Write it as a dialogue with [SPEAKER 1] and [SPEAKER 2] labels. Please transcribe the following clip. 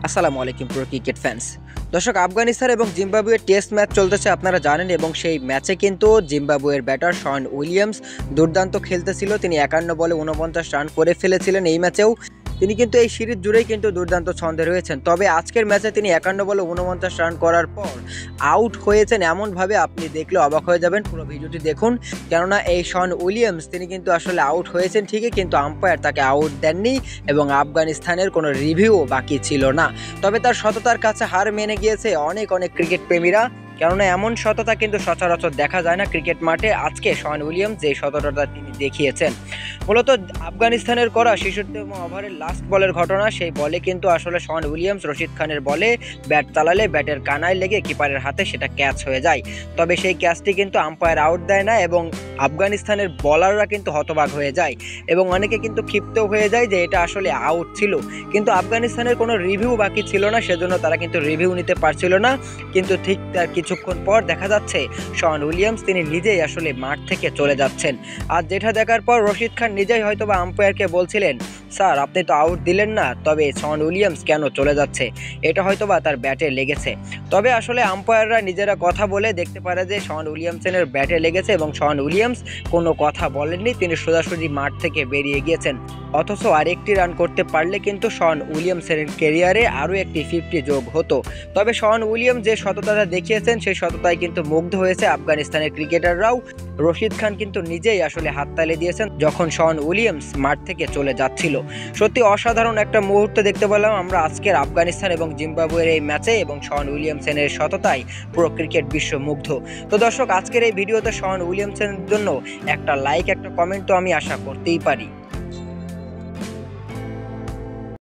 [SPEAKER 1] আসসালামু আলাইকুম pro cricket fans. দর্শক, আফগানিস্তান এবং জিম্বাবুয়ের টেস্ট ম্যাচ চলতেছে আপনারা জানেন, এবং সেই ম্যাচে কিন্তু জিম্বাবুয়ের ব্যাটার শন উইলিয়ামস দুর্দান্ত খেলতেছিল। তিনি 51 বলে 49 রান করে ফেলেছিলেন। এই ম্যাচেও তিনি কিন্তু এই সিরিজ জুড়েই কিন্তু দুর্দান্ত ছন্দে রয়েছেন। তবে আজকের ম্যাচে তিনি 51 বলে 49 রান করার পর আউট হয়েছেন এমনভাবে আপনি দেখলে অবাক হয়ে যাবেন। পুরো ভিডিওটি দেখুন, কেননা এই শন উইলিয়ামস তিনি কিন্তু আসলে আউট হয়েছেন ঠিকই, কিন্তু আম্পায়ার তাকে আউট দেননি এবং আফগানিস্তানের কোনো রিভিউও বাকি ছিল না। তবে তার সততার কাছে হার মেনে গিয়েছে অনেক ক্রিকেট প্রেমীরা, কেননা এমন সততা কিন্তু সচরাচর দেখা যায় না ক্রিকেট মাঠে। আজকে শন উইলিয়ামস যে সততাটা তিনি দেখিয়েছেন, মূলত আফগানিস্তানের করা 66তম ওভারের লাস্ট বলের ঘটনা। সেই বলে কিন্তু আসলে শন উইলিয়ামস রশিদ খানের বলে ব্যাট চালালে ব্যাটের কানায় লেগে কিপারের হাতে সেটা ক্যাচ হয়ে যায়। তবে সেই ক্যাচটি কিন্তু আম্পায়ার আউট দেয় না এবং আফগানিস্তানের বলাররা কিন্তু হতবাক হয়ে যায় এবং অনেকে কিন্তু ক্ষিপ্ত হয়ে যায় যে এটা আসলে আউট ছিল, কিন্তু আফগানিস্তানের কোনো রিভিউ বাকি ছিল না, সেজন্য তারা কিন্তু রিভিউ নিতে পারছিল না। কিন্তু ঠিক তার কিছুক্ষণ পর দেখা যাচ্ছে শন উইলিয়ামস তিনি নিজেই আসলে মাঠ থেকে চলে যাচ্ছেন। আর যেটা দেখার পর রশিদ খান নিজেই হয়তোবা আম্পায়ারকে বলছিলেন, স্যার আপনি তো আউট দিলেন না, তবে শন উইলিয়ামস কেন চলে যাচ্ছে, এটা হয়তোবা তার ব্যাটে লেগেছে। তবে আসলে আম্পায়াররা নিজেরা কথা বলে দেখতে পারে যে শন উইলিয়ামসের ব্যাটে লেগেছে এবং শন উইলিয়ামস কোনো কথা বলেননি, তিনি সোজাসুজি মাঠ থেকে বেরিয়ে গিয়েছেন। অথচ আরেকটি রান করতে পারলে কিন্তু শন উইলিয়ামসের ক্যারিয়ারে আরও একটি 50 যোগ হতো। তবে শন উইলিয়ামস যে সততাটা দেখিয়েছেন সেই সততায় কিন্তু মুগ্ধ হয়েছে আফগানিস্তানের ক্রিকেটাররাও। রশিদ খান কিন্তু নিজেই আসলে হাততালি দিয়েছেন যখন শন উইলিয়ামস মাঠ থেকে চলে যাচ্ছিল। সত্যি অসাধারণ একটা মুহূর্ত দেখতে পেলাম আমরা আজকের আফগানিস্তান এবং জিম্বাবুয়ের এই ম্যাচে, এবং শন উইলিয়ামসনের সততায় পুরো ক্রিকেট বিশ্ব মুগ্ধ। তো দর্শক, আজকের এই ভিডিওতে শন উইলিয়ামসনের জন্য একটা লাইক একটা কমেন্ট তো আমি আশা করতেই পারি।